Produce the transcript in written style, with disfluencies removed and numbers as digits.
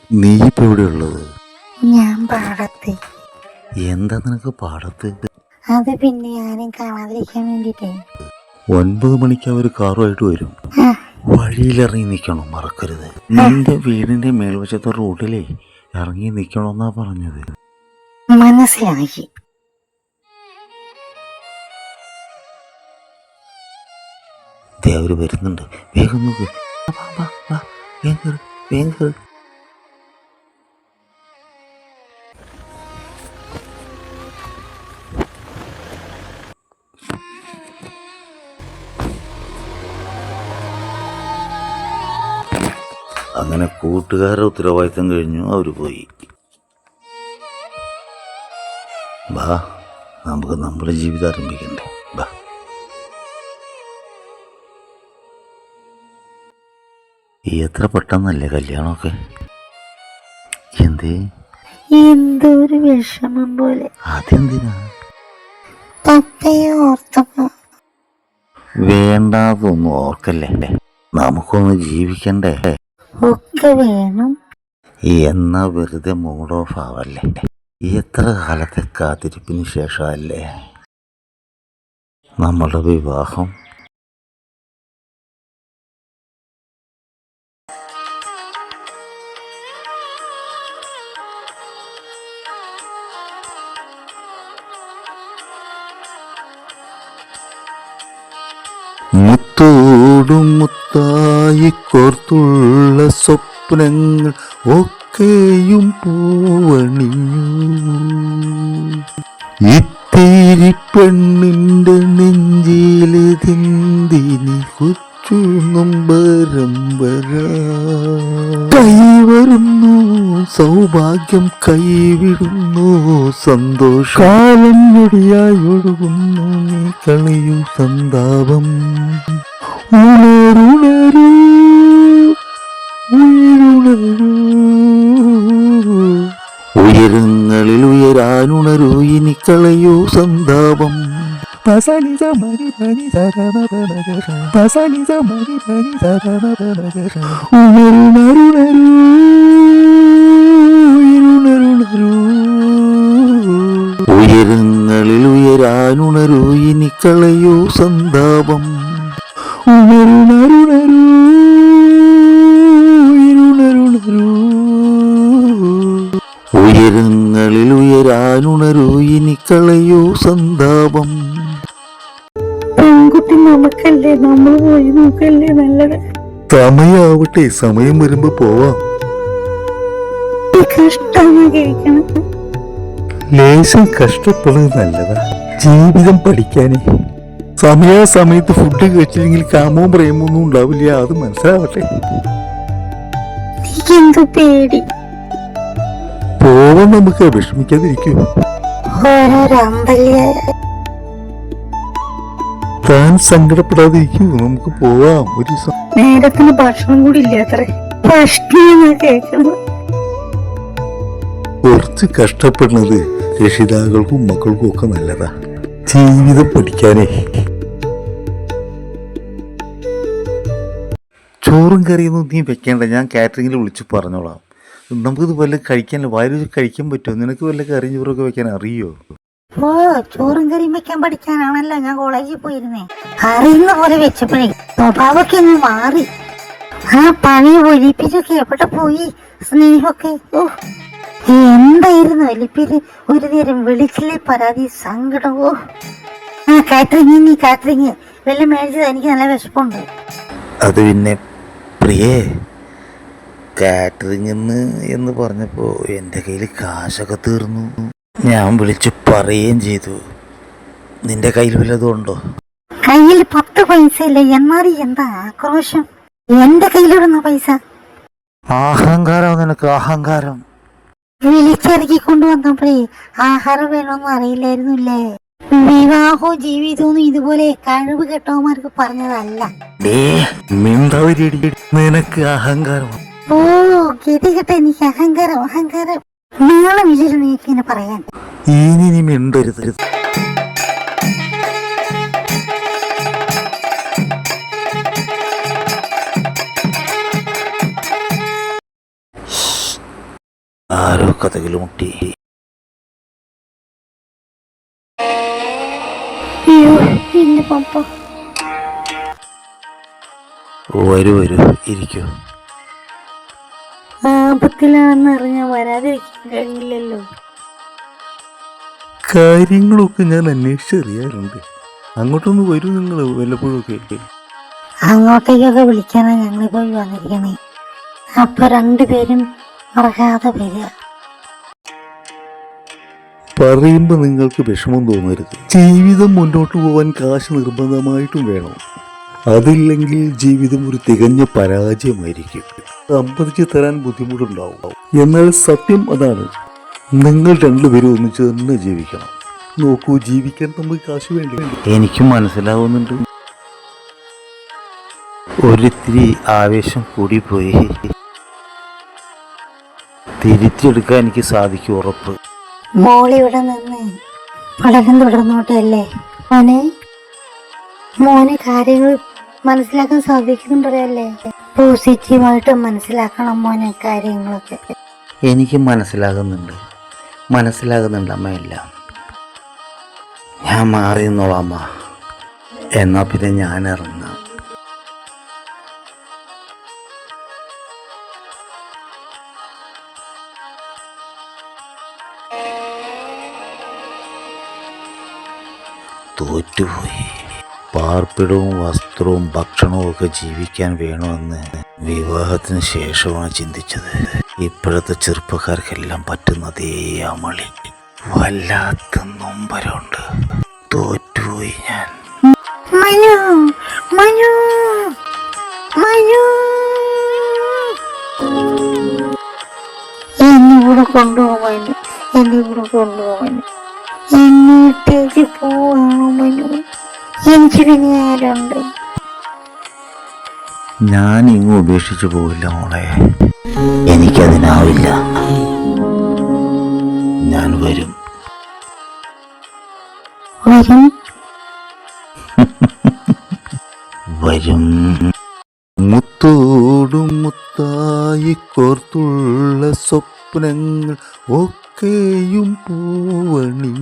നീ ഇപ്പൊ എവിടെയുള്ളത്? ഞാൻ പാടത്ത്. എന്താ നിനക്ക് പാടത്ത്? അത് പിന്നെ ആരും കാണാതിരിക്കാൻ വേണ്ടിട്ടേ. 9 മണിക്ക് അവർ കാറുമായിട്ട് വരും. വഴിയിലിറങ്ങി നിൽക്കണം, മറക്കരുത്. നിന്റെ വീടിന്റെ മേൽവശത്തെ റോഡിലേ ഇറങ്ങി നിൽക്കണമെന്നാ പറഞ്ഞത്. മനസ്സിലാക്കി. അവര് വരുന്നുണ്ട്, വേഗം നോക്ക്. വേഗം. അങ്ങനെ കൂട്ടുകാരുടെ ഉത്തരവാദിത്തം കഴിഞ്ഞു, അവർ പോയി. ബാ, നമുക്ക് നമ്മുടെ ജീവിതം ആരംഭിക്കണ്ടേ? ബാ. എത്ര പെട്ടെന്നല്ലേ കല്യാണമൊക്കെ. എന്തോ ഒരു വിഷമം പോലെ. അതെന്തിനാ? പപ്പയെ ഓർത്തപ്പോ. വേണ്ടാതൊന്നും ഓർക്കല്ലേ, നമുക്കൊന്ന് ജീവിക്കണ്ടേ. ഒക്കെ വേണം. എന്നാ വെറുതെ മൂഡ് ഓഫ് ആവല്ലേ. എത്ര കാലത്തെ കാത്തിരിപ്പിന് ശേഷമല്ലേ നമ്മുടെ വിവാഹം. മുത്തോടും മുത്തായി കോർത്തുള്ള സ്വപ്നങ്ങൾ ഒക്കെയും പൂവണിഞ്ഞു. ഇത്തിരി പെണ്ണിന്റെ നെഞ്ചിലെന്തിനി കൊച്ചു നൊമ്പരം വരാ. കൈവരുന്നു സൗഭാഗ്യം, കൈവിടുന്നു സന്തോഷം. കാലം ഞൊടിയായി ഒഴുകുന്നു, നീ കളിയൂ സന്താപം. ഉണരുണരൂ ഉയരുണരൂ, ഉയരങ്ങളിൽ ഉയരാനുണരൂ, ഇനി കളയൂ സന്താപം. ഉയരങ്ങളിൽ ഉയരാനുണരൂ, ഇനി കളയൂ സന്താപം. ഉണരുണരുണരൂ ഉയരങ്ങളിൽ ഉയരാനുണരൂ, ഇനി കളയൂ സന്താപം. പെൺകുട്ടി നമുക്കല്ലേ, നമ്മൾ പോയി നോക്കല്ലേ നല്ലത്. സമയാവട്ടെ, സമയം വരുമ്പോ പോവാം. കഷ്ടമാണ് കഴിക്കണം. ലേശം കഷ്ടപ്പെടുന്നത് നല്ലതാ, ജീവിതം പഠിക്കാനേ. സമയാസമയത്ത് ഫുഡ് കഴിച്ചില്ലെങ്കിൽ കാമവും പ്രേമൊന്നും ഉണ്ടാവില്ല, അത് മനസ്സിലാവട്ടെ. എന്തു പേടി. പോവാൻ നമുക്ക്, വിഷമിക്കാതിരിക്കൂ. താൻ സങ്കടപ്പെടാതിരിക്കൂ, നമുക്ക് പോവാം. ഒരു നേരത്തിന് ഭക്ഷണം കൂടി ഇല്ലാത്ര. കുറച്ച് കഷ്ടപ്പെടുന്നത് രക്ഷിതാക്കൾക്കും മക്കൾക്കും ഒക്കെ നല്ലതാ, ജീവിതം പഠിക്കാനേ. ചോറും കറിയൊന്നും നീ വെക്കേണ്ട, ഞാൻ കാറ്ററിംഗിൽ വിളിച്ച് പറഞ്ഞോളാം. നമുക്കിത് വല്ല കഴിക്കാൻ, വയറ് കഴിക്കാൻ പറ്റുമോ? നിനക്ക് വല്ല കറിയും ചോറൊക്കെ വെക്കാൻ അറിയോ? ഓ, ചോറും കറിയും വെക്കാൻ പഠിക്കാനാണല്ലോ ഞാൻ കോളേജിൽ പോയിരുന്നേ. അറിയുന്ന പോലെ വെച്ചപ്പോഴേ സ്വഭാവമൊക്കെ ഒന്ന് മാറി. ആ പഴയ ഒലിപ്പിച്ചൊക്കെ എവിടെ പോയി സ്നേഹമൊക്കെ. ഓ, എന്തായിരുന്നു ഒലിപ്പില്. ഒരു നേരം വിളിച്ചില്ലേ പരാതി, സങ്കടമോ. ആ കാറ്ററിംഗ് വല്ല മേടിച്ചത്, എനിക്ക് നല്ല വിശപ്പുണ്ട്. അത് പിന്നെ പ്രിയേ, കാറ്ററിംഗ് എന്ന് പറഞ്ഞപ്പോൾ എൻ്റെ കയ്യിൽ കാശൊക്കെ തീർന്നു. ഞാൻ വിളിച്ചു പറയുകയും ചെയ്തു. നിന്റെ കയ്യിൽ വല്ലതും ഉണ്ടോ? കയ്യിൽ 10 പൈസ ഇല്ല, എന്നാലും എന്താ ആക്രോശം. എന്റെ കയ്യിലിടുന്ന പൈസ. അഹങ്കാരം നിനക്ക്, അഹങ്കാരം. വിളിച്ചിറക്കി കൊണ്ടുവന്നപ്പോഴേ ആഹാരം വേണമെന്ന് അറിയില്ലായിരുന്നില്ലേ. വിവാഹവും ജീവിതവും ഇതുപോലെ കഴിവ് കെട്ടവന്മാർക്ക് പറഞ്ഞതല്ല. നിനക്ക് അഹങ്കാരം. ഓ, ഗതികെട്ട എനിക്ക് അഹങ്കാരം. നീളമില്ലല്ലോ നീക്ക് ഇങ്ങനെ പറയാൻ. ഇനി മിണ്ടരുത്. ആരോ കഥകൾ മുട്ടി. അയ്യോ എന്റെ പപ്പ. വരൂ വരൂ, ഇരിക്കൂ. ആപത്തിലാണെന്ന് അറിഞ്ഞാൽ വരാതിരിക്കാൻ കഴിയില്ലല്ലോ. കാര്യങ്ങളൊക്കെ ഞാൻ അന്വേഷിച്ചറിയാറുണ്ട്. അങ്ങോട്ടൊന്ന് വരൂ നിങ്ങൾ വല്ലപ്പോഴൊക്കെ. അങ്ങോട്ടേക്കൊക്കെ വിളിക്കാനാണ് ഞങ്ങളിപ്പോ വന്നിരിക്കണേ. അപ്പൊ രണ്ടുപേരും മറക്കാതെ വരിക. പറയുമ്പോ നിങ്ങൾക്ക് വിഷമം തോന്നരുത്. ജീവിതം മുന്നോട്ട് പോവാൻ കാശ് നിർബന്ധമായിട്ടും വേണം. അതില്ലെങ്കിൽ ജീവിതം ഒരു തികഞ്ഞ പരാജയമായിരിക്കും. സമ്മതിച്ചു തരാൻ ബുദ്ധിമുട്ടുണ്ടാവും. എന്നാൽ സത്യം അതാണ്, നിങ്ങൾ രണ്ടുപേരും ഒന്നിച്ച് തന്നെ ജീവിക്കണം. നോക്കൂ, ജീവിക്കാൻ നമുക്ക് കാശ് വേണ്ടി. എനിക്കും മനസ്സിലാവുന്നുണ്ട്. ഒരിത്തിരി ആവേശം കൂടിപ്പോയി. തിരിച്ചെടുക്കാൻ എനിക്ക് സാധിക്കും, ഉറപ്പ്. മോളിവിടെ നിന്ന് പഠനം തുടർന്നോട്ടെ അല്ലേ മോനെ കാര്യങ്ങൾ മനസ്സിലാക്കാൻ സാധിക്കുന്നുണ്ടല്ലേ? പോസിറ്റീവായിട്ട് മനസ്സിലാക്കണം മോനെ കാര്യങ്ങളൊക്കെ. എനിക്ക് മനസ്സിലാകുന്നുണ്ട് അമ്മയെല്ലാം. ഞാൻ മാറി നിന്നോളാം അമ്മ. എന്നാ പിന്നെ ഞാൻ ഇറങ്ങാം. തോറ്റുപോയി. പാർപ്പിടവും വസ്ത്രവും ഭക്ഷണവും ഒക്കെ ജീവിക്കാൻ വേണമെന്ന് വിവാഹത്തിന് ശേഷമാണ് ചിന്തിച്ചത്. ഇപ്പോഴത്തെ ചെറുപ്പക്കാർക്കെല്ലാം പറ്റുന്നതേ അമളി. വല്ലാത്ത നൊമ്പരമുണ്ട്. തോറ്റുപോയി ഞാൻ. മനു മനു മനു എന്നെ കൂടെ കൊണ്ടുപോകാൻ എന്നിട്ടേക്ക് പോവാണോ മനു? എനിക്ക് പിന്നെ ആരുണ്ട്? ഞാൻ ഇങ്ങ് ഉപേക്ഷിച്ചു പോവില്ല മോളെ. എനിക്കതിനാവില്ല. ഞാൻ വരും. വരും. മുത്തോടും മുത്തായി കോർത്തുള്ള സ്വപ്നങ്ങൾ ഒക്കെയും പൂവണിഞ്ഞു.